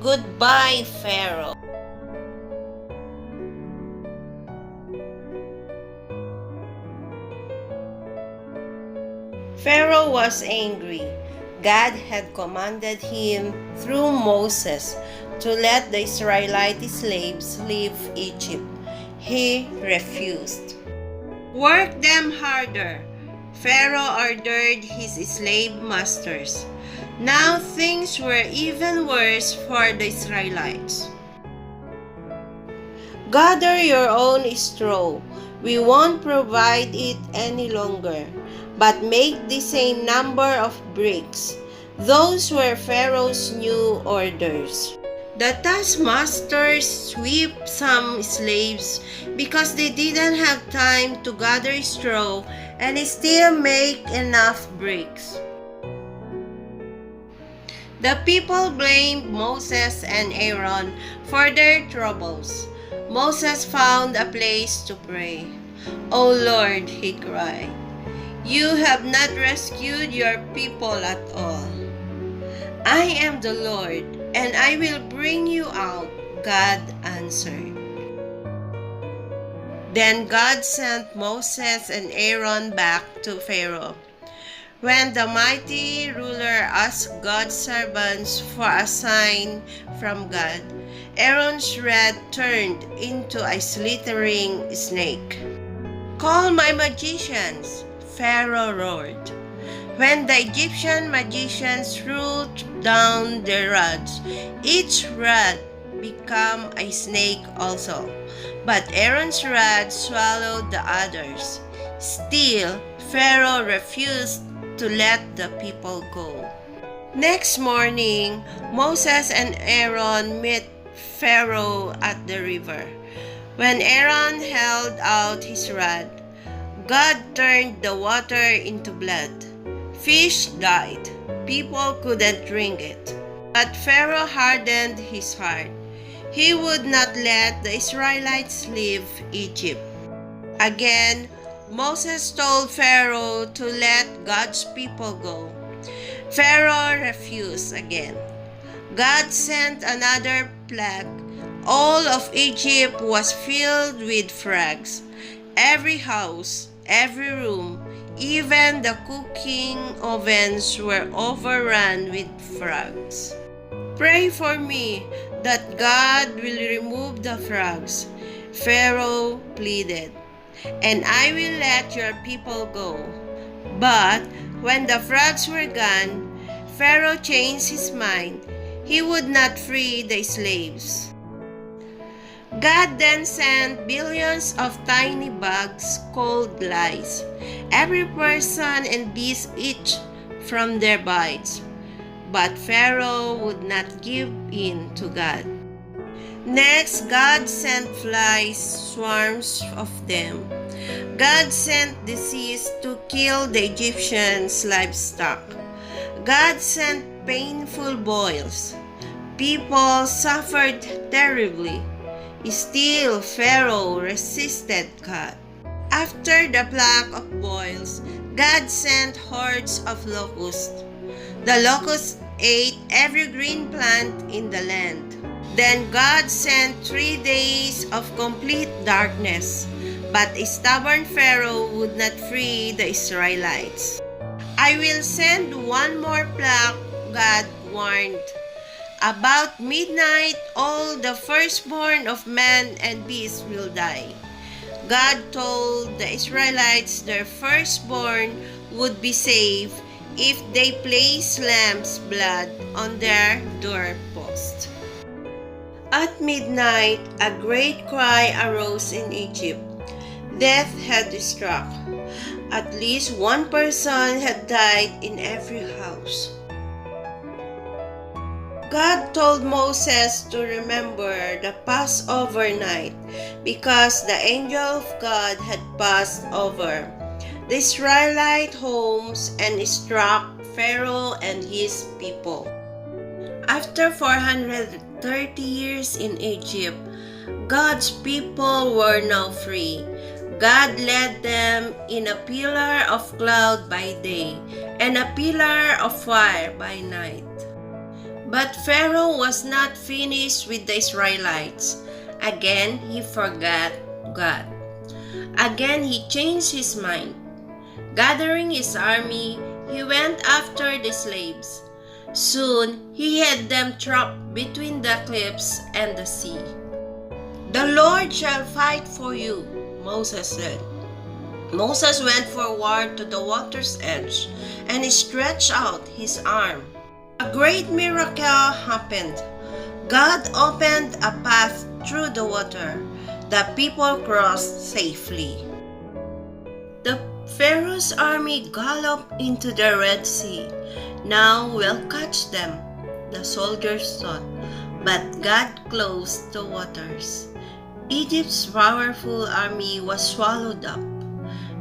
Goodbye, Pharaoh. Pharaoh was angry. God had commanded him through Moses to let the Israelite slaves leave Egypt. He refused. Work them harder, Pharaoh ordered his slave masters. Now things were even worse for the Israelites. Gather your own straw. We won't provide it any longer, but make the same number of bricks. Those were Pharaoh's new orders. The taskmasters swept some slaves because they didn't have time to gather straw and still make enough bricks. The people blamed Moses and Aaron for their troubles. Moses found a place to pray. "O Lord," he cried, "you have not rescued your people at all." "I am the Lord, and I will bring you out," God answered. Then God sent Moses and Aaron back to Pharaoh. When the mighty ruler asked God's servants for a sign from God, Aaron's rod turned into a slithering snake. "Call my magicians," Pharaoh roared. When the Egyptian magicians threw down their rods, each rod became a snake also. But Aaron's rod swallowed the others. Still, Pharaoh refused to let the people go. Next morning, Moses and Aaron met Pharaoh at the river. When Aaron held out his rod, God turned the water into blood. Fish died. People couldn't drink it. But Pharaoh hardened his heart. He would not let the Israelites leave Egypt. Again, Moses told Pharaoh to let God's people go. Pharaoh refused again. God sent another plague. All of Egypt was filled with frogs. Every house, every room, even the cooking ovens were overrun with frogs. "Pray for me that God will remove the frogs," Pharaoh pleaded, "and I will let your people go." But when the frogs were gone, Pharaoh changed his mind. He would not free the slaves. God then sent billions of tiny bugs called lice. Every person and beast eat from their bites. But Pharaoh would not give in to God. Next, God sent flies, swarms of them. God sent disease to kill the Egyptians' livestock. God sent painful boils. People suffered terribly. Still, Pharaoh resisted God. After the plague of boils, God sent hordes of locusts. The locusts ate every green plant in the land. Then God sent 3 days of complete darkness, but a stubborn Pharaoh would not free the Israelites. "I will send one more plague," God warned. "About midnight, all the firstborn of man and beast will die." God told the Israelites their firstborn would be saved if they placed lamb's blood on their doorpost. At midnight, a great cry arose in Egypt. Death had struck. At least one person had died in every house. God told Moses to remember the Passover night because the angel of God had passed over the Israelite homes and struck Pharaoh and his people. After 430 years in Egypt, God's people were now free. God led them in a pillar of cloud by day and a pillar of fire by night. But Pharaoh was not finished with the Israelites. Again, he forgot God. Again, he changed his mind. Gathering his army, he went after the slaves. Soon, he had them trapped between the cliffs and the sea. "The Lord shall fight for you," Moses said. Moses went forward to the water's edge, and he stretched out his arm. A great miracle happened. God opened a path through the water. The people crossed safely. The Pharaoh's army galloped into the Red Sea. "Now we'll catch them," the soldiers thought, but God closed the waters. Egypt's powerful army was swallowed up.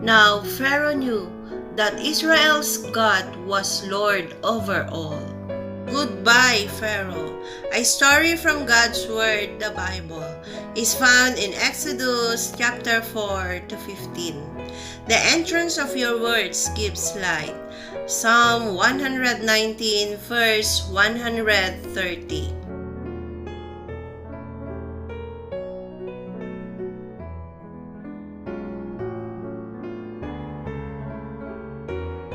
Now Pharaoh knew that Israel's God was Lord over all. Goodbye, Pharaoh. A story from God's Word, the Bible, is found in Exodus chapter 4 to 15. The entrance of your words gives light. Psalm 119 verse 130.